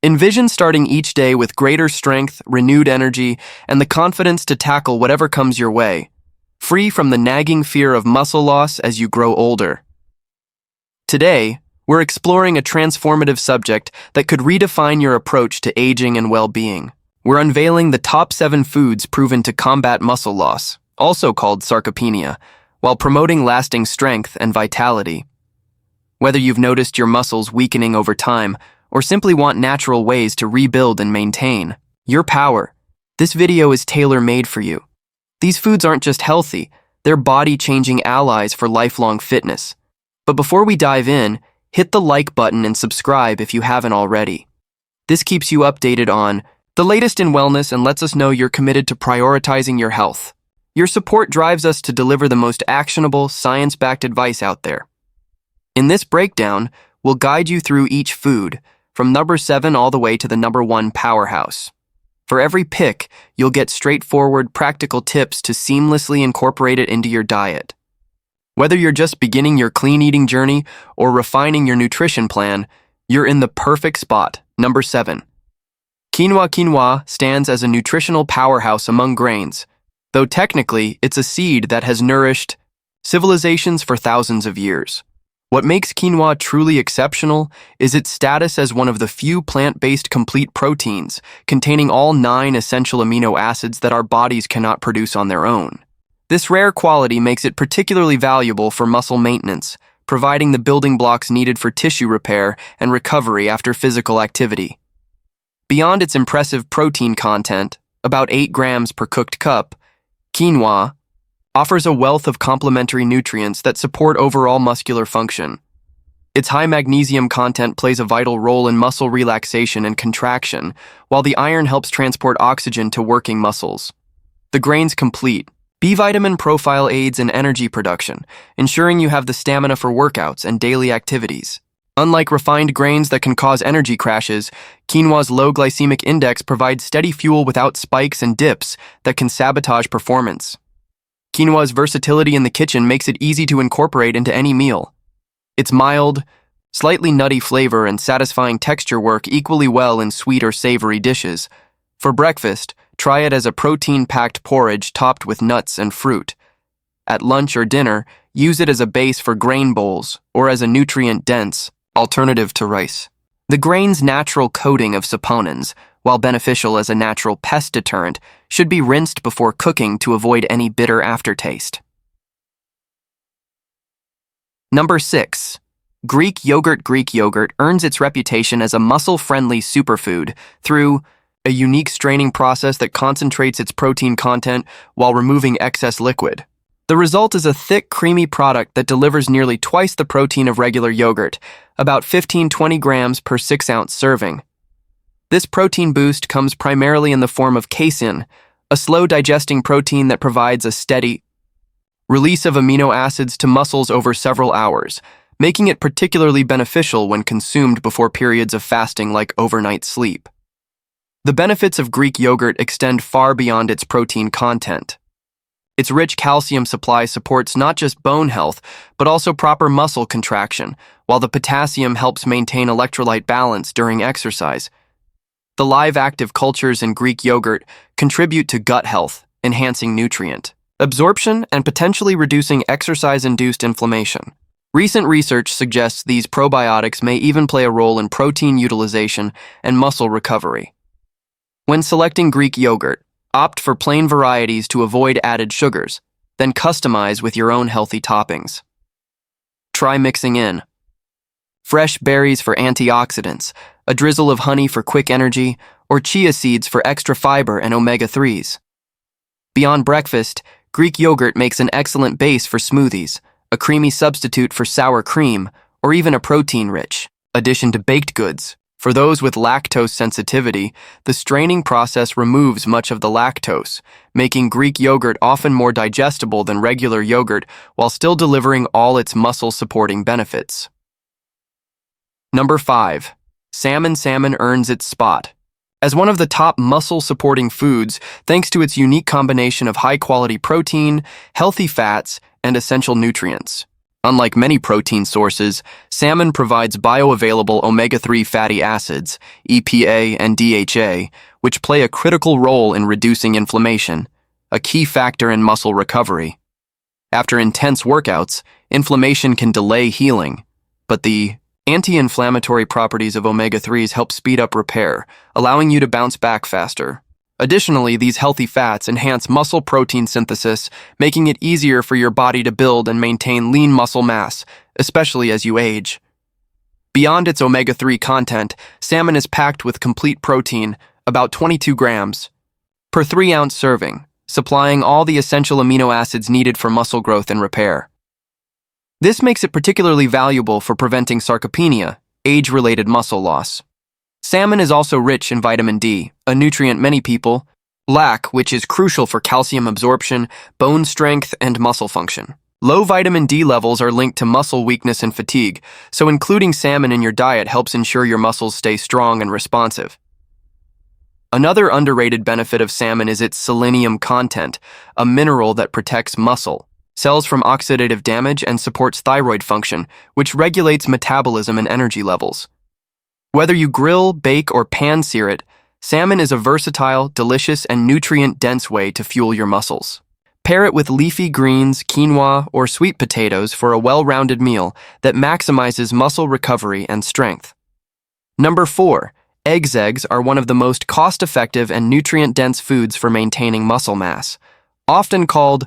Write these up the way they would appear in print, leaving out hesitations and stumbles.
Envision starting each day with greater strength, renewed energy, and the confidence to tackle whatever comes your way, free from the nagging fear of muscle loss as you grow older. Today, we're exploring a transformative subject that could redefine your approach to aging and well-being. We're unveiling the top 7 foods proven to combat muscle loss, also called sarcopenia, while promoting lasting strength and vitality. Whether you've noticed your muscles weakening over time or simply want natural ways to rebuild and maintain your power, this video is tailor-made for you. These foods aren't just healthy, they're body-changing allies for lifelong fitness. But before we dive in, hit the like button and subscribe if you haven't already. This keeps you updated on the latest in wellness and lets us know you're committed to prioritizing your health. Your support drives us to deliver the most actionable, science-backed advice out there. In this breakdown, we'll guide you through each food, from number 7 all the way to the number 1 powerhouse. For every pick, you'll get straightforward, practical tips to seamlessly incorporate it into your diet. Whether you're just beginning your clean eating journey or refining your nutrition plan, you're in the perfect spot. Number 7. Quinoa. Quinoa stands as a nutritional powerhouse among grains, though technically it's a seed that has nourished civilizations for thousands of years. What makes quinoa truly exceptional is its status as one of the few plant-based complete proteins, containing all 9 essential amino acids that our bodies cannot produce on their own. This rare quality makes it particularly valuable for muscle maintenance, providing the building blocks needed for tissue repair and recovery after physical activity. Beyond its impressive protein content, about 8 grams per cooked cup, quinoa offers a wealth of complementary nutrients that support overall muscular function. Its high magnesium content plays a vital role in muscle relaxation and contraction, while the iron helps transport oxygen to working muscles. The grain's complete B vitamin profile aids in energy production, ensuring you have the stamina for workouts and daily activities. Unlike refined grains that can cause energy crashes, quinoa's low glycemic index provides steady fuel without spikes and dips that can sabotage performance. Quinoa's versatility in the kitchen makes it easy to incorporate into any meal. Its mild, slightly nutty flavor and satisfying texture work equally well in sweet or savory dishes. For breakfast, try it as a protein-packed porridge topped with nuts and fruit. At lunch or dinner, use it as a base for grain bowls or as a nutrient-dense alternative to rice. The grain's natural coating of saponins, while beneficial as a natural pest deterrent, should be rinsed before cooking to avoid any bitter aftertaste. Number 6. Greek yogurt. Greek yogurt earns its reputation as a muscle-friendly superfood through a unique straining process that concentrates its protein content while removing excess liquid. The result is a thick, creamy product that delivers nearly twice the protein of regular yogurt, about 15-20 grams per 6-ounce serving. This protein boost comes primarily in the form of casein, a slow-digesting protein that provides a steady release of amino acids to muscles over several hours, making it particularly beneficial when consumed before periods of fasting like overnight sleep. The benefits of Greek yogurt extend far beyond its protein content. Its rich calcium supply supports not just bone health, but also proper muscle contraction, while the potassium helps maintain electrolyte balance during exercise. The live active cultures in Greek yogurt contribute to gut health, enhancing nutrient absorption and potentially reducing exercise-induced inflammation. Recent research suggests these probiotics may even play a role in protein utilization and muscle recovery. When selecting Greek yogurt, opt for plain varieties to avoid added sugars, then customize with your own healthy toppings. Try mixing in fresh berries for antioxidants, a drizzle of honey for quick energy, or chia seeds for extra fiber and omega-3s. Beyond breakfast, Greek yogurt makes an excellent base for smoothies, a creamy substitute for sour cream, or even a protein-rich addition to baked goods. For those with lactose sensitivity, the straining process removes much of the lactose, making Greek yogurt often more digestible than regular yogurt while still delivering all its muscle-supporting benefits. Number 5. Salmon. Salmon earns its spot as one of the top muscle-supporting foods thanks to its unique combination of high-quality protein, healthy fats, and essential nutrients. Unlike many protein sources, salmon provides bioavailable omega-3 fatty acids, EPA and DHA, which play a critical role in reducing inflammation, a key factor in muscle recovery. After intense workouts, inflammation can delay healing, but the anti-inflammatory properties of omega-3s help speed up repair, allowing you to bounce back faster. Additionally, these healthy fats enhance muscle protein synthesis, making it easier for your body to build and maintain lean muscle mass, especially as you age. Beyond its omega-3 content, salmon is packed with complete protein, about 22 grams, per 3-ounce serving, supplying all the essential amino acids needed for muscle growth and repair. This makes it particularly valuable for preventing sarcopenia, age-related muscle loss. Salmon is also rich in vitamin D, a nutrient many people lack, which is crucial for calcium absorption, bone strength, and muscle function. Low vitamin D levels are linked to muscle weakness and fatigue, so including salmon in your diet helps ensure your muscles stay strong and responsive. Another underrated benefit of salmon is its selenium content, a mineral that protects muscle cells from oxidative damage and supports thyroid function, which regulates metabolism and energy levels. Whether you grill, bake, or pan-sear it, salmon is a versatile, delicious, and nutrient-dense way to fuel your muscles. Pair it with leafy greens, quinoa, or sweet potatoes for a well-rounded meal that maximizes muscle recovery and strength. Number 4. Eggs are one of the most cost-effective and nutrient-dense foods for maintaining muscle mass. Often called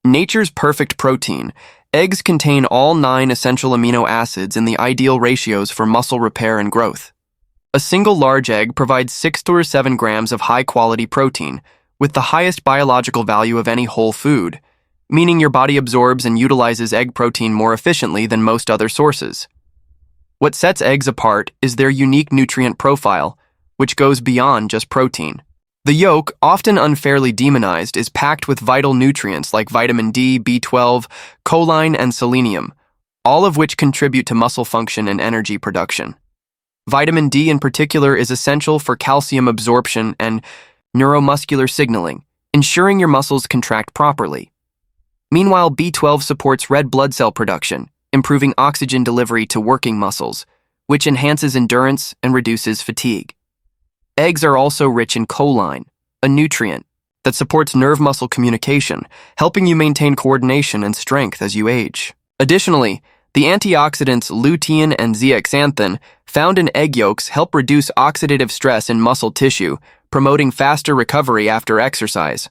nature's perfect protein, eggs contain all 9 essential amino acids in the ideal ratios for muscle repair and growth. A single large egg provides 6 to 7 grams of high-quality protein, with the highest biological value of any whole food, meaning your body absorbs and utilizes egg protein more efficiently than most other sources. What sets eggs apart is their unique nutrient profile, which goes beyond just protein. The yolk, often unfairly demonized, is packed with vital nutrients like vitamin D, B12, choline, and selenium, all of which contribute to muscle function and energy production. Vitamin D in particular is essential for calcium absorption and neuromuscular signaling, ensuring your muscles contract properly. Meanwhile, B12 supports red blood cell production, improving oxygen delivery to working muscles, which enhances endurance and reduces fatigue. Eggs are also rich in choline, a nutrient that supports nerve-muscle communication, helping you maintain coordination and strength as you age. Additionally, the antioxidants lutein and zeaxanthin found in egg yolks help reduce oxidative stress in muscle tissue, promoting faster recovery after exercise.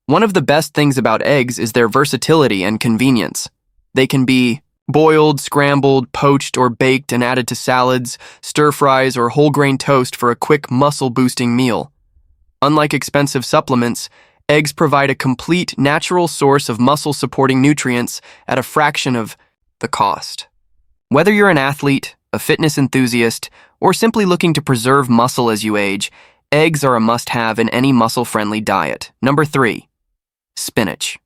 One of the best things about eggs is their versatility and convenience. They can be boiled, scrambled, poached, or baked and added to salads, stir-fries, or whole-grain toast for a quick muscle-boosting meal. Unlike expensive supplements, eggs provide a complete, natural source of muscle-supporting nutrients at a fraction of the cost. Whether you're an athlete, a fitness enthusiast, or simply looking to preserve muscle as you age, eggs are a must-have in any muscle-friendly diet. Number 3. Spinach.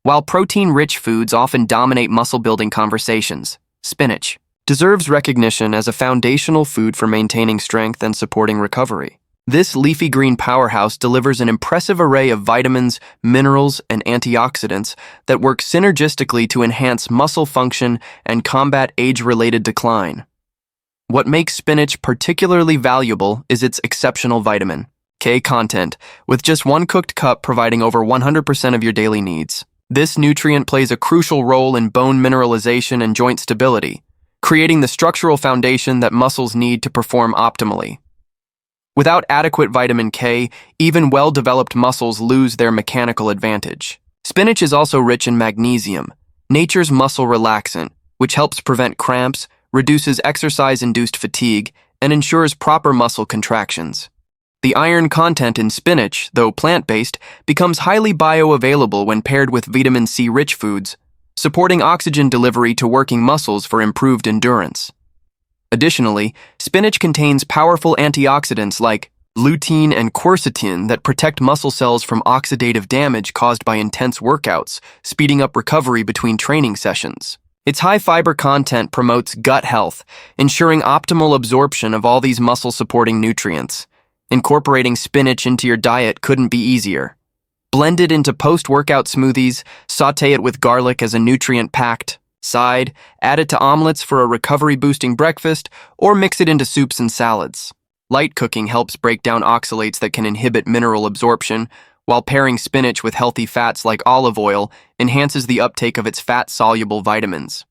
While protein-rich foods often dominate muscle-building conversations, spinach deserves recognition as a foundational food for maintaining strength and supporting recovery. This leafy green powerhouse delivers an impressive array of vitamins, minerals, and antioxidants that work synergistically to enhance muscle function and combat age-related decline. What makes spinach particularly valuable is its exceptional vitamin K content, with just 1 cooked cup providing over 100% of your daily needs. This nutrient plays a crucial role in bone mineralization and joint stability, creating the structural foundation that muscles need to perform optimally. Without adequate vitamin K, even well-developed muscles lose their mechanical advantage. Spinach is also rich in magnesium, nature's muscle relaxant, which helps prevent cramps, reduces exercise-induced fatigue, and ensures proper muscle contractions. The iron content in spinach, though plant-based, becomes highly bioavailable when paired with vitamin C-rich foods, supporting oxygen delivery to working muscles for improved endurance. Additionally, spinach contains powerful antioxidants like lutein and quercetin that protect muscle cells from oxidative damage caused by intense workouts, speeding up recovery between training sessions. Its high fiber content promotes gut health, ensuring optimal absorption of all these muscle-supporting nutrients. Incorporating spinach into your diet couldn't be easier. Blend it into post-workout smoothies, saute it with garlic as a nutrient-packed side, add it to omelets for a recovery-boosting breakfast, or mix it into soups and salads. Light cooking helps break down oxalates that can inhibit mineral absorption, while pairing spinach with healthy fats like olive oil enhances the uptake of its fat-soluble vitamins.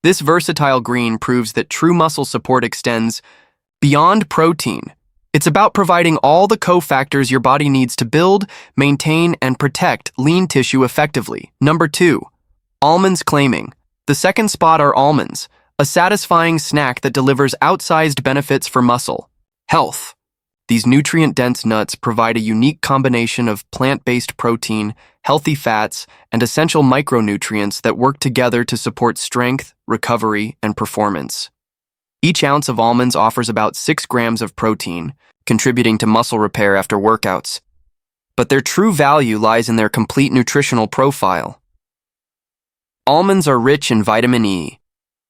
This versatile green proves that true muscle support extends beyond protein. It's about providing all the cofactors your body needs to build, maintain, and protect lean tissue effectively. Number 2. Almonds claiming. The second spot are almonds, a satisfying snack that delivers outsized benefits for muscle health. These nutrient-dense nuts provide a unique combination of plant-based protein, healthy fats, and essential micronutrients that work together to support strength, recovery, and performance. Each ounce of almonds offers about 6 grams of protein, contributing to muscle repair after workouts. But their true value lies in their complete nutritional profile. Almonds are rich in vitamin E,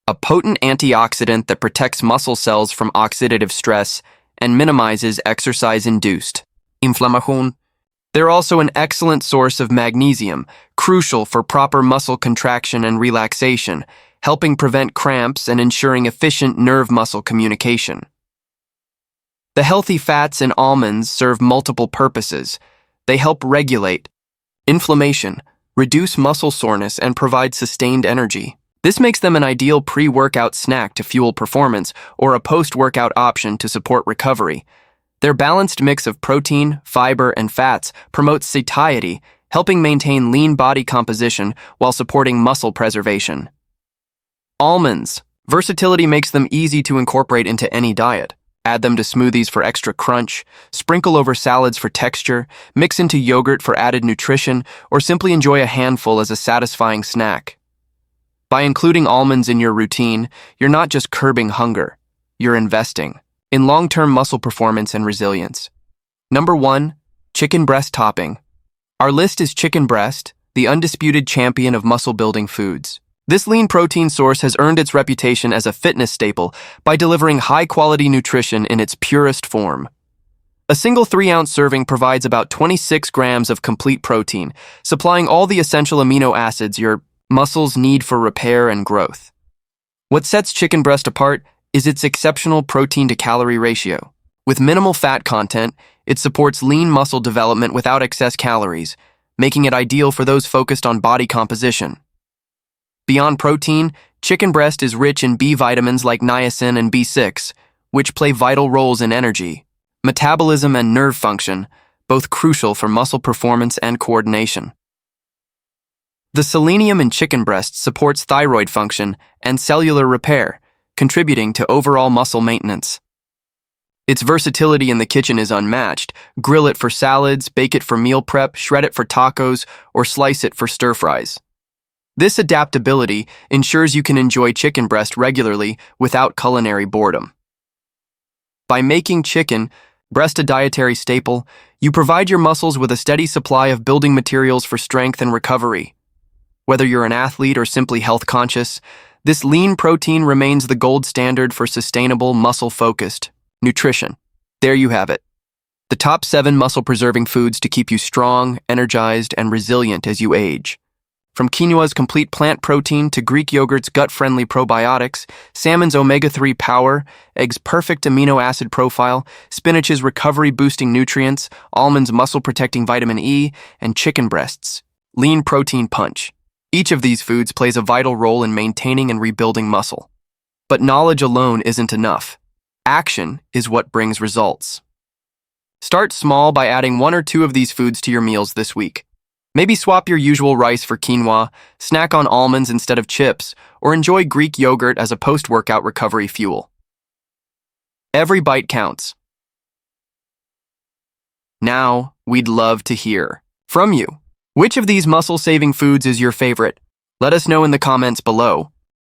a potent antioxidant that protects muscle cells from oxidative stress and minimizes exercise-induced inflammation. They're also an excellent source of magnesium, crucial for proper muscle contraction and relaxation, helping prevent cramps and ensuring efficient nerve-muscle communication. The healthy fats in almonds serve multiple purposes. They help regulate inflammation, reduce muscle soreness, and provide sustained energy. This makes them an ideal pre-workout snack to fuel performance or a post-workout option to support recovery. Their balanced mix of protein, fiber, and fats promotes satiety, helping maintain lean body composition while supporting muscle preservation. Almonds. Versatility makes them easy to incorporate into any diet. Add them to smoothies for extra crunch, sprinkle over salads for texture, mix into yogurt for added nutrition, or simply enjoy a handful as a satisfying snack. By including almonds in your routine, you're not just curbing hunger, you're investing in long-term muscle performance and resilience. Number 1. Chicken breast topping. Our list is chicken breast, the undisputed champion of muscle-building foods. This lean protein source has earned its reputation as a fitness staple by delivering high-quality nutrition in its purest form. A single 3-ounce serving provides about 26 grams of complete protein, supplying all the essential amino acids your muscles need for repair and growth. What sets chicken breast apart is its exceptional protein-to-calorie ratio. With minimal fat content, it supports lean muscle development without excess calories, making it ideal for those focused on body composition. Beyond protein, chicken breast is rich in B vitamins like niacin and B6, which play vital roles in energy, metabolism, and nerve function, both crucial for muscle performance and coordination. The selenium in chicken breast supports thyroid function and cellular repair, contributing to overall muscle maintenance. Its versatility in the kitchen is unmatched. Grill it for salads, bake it for meal prep, shred it for tacos, or slice it for stir-fries. This adaptability ensures you can enjoy chicken breast regularly without culinary boredom. By making chicken breast a dietary staple, you provide your muscles with a steady supply of building materials for strength and recovery. Whether you're an athlete or simply health-conscious, this lean protein remains the gold standard for sustainable, muscle-focused nutrition. There you have it. The top 7 muscle-preserving foods to keep you strong, energized, and resilient as you age. From quinoa's complete plant protein to Greek yogurt's gut-friendly probiotics, salmon's omega-3 power, eggs' perfect amino acid profile, spinach's recovery-boosting nutrients, almonds' muscle-protecting vitamin E, and chicken breasts' lean protein punch. Each of these foods plays a vital role in maintaining and rebuilding muscle. But knowledge alone isn't enough. Action is what brings results. Start small by adding 1 or 2 of these foods to your meals this week. Maybe swap your usual rice for quinoa, snack on almonds instead of chips, or enjoy Greek yogurt as a post-workout recovery fuel. Every bite counts. Now, we'd love to hear from you. Which of these muscle-saving foods is your favorite? Let us know in the comments below.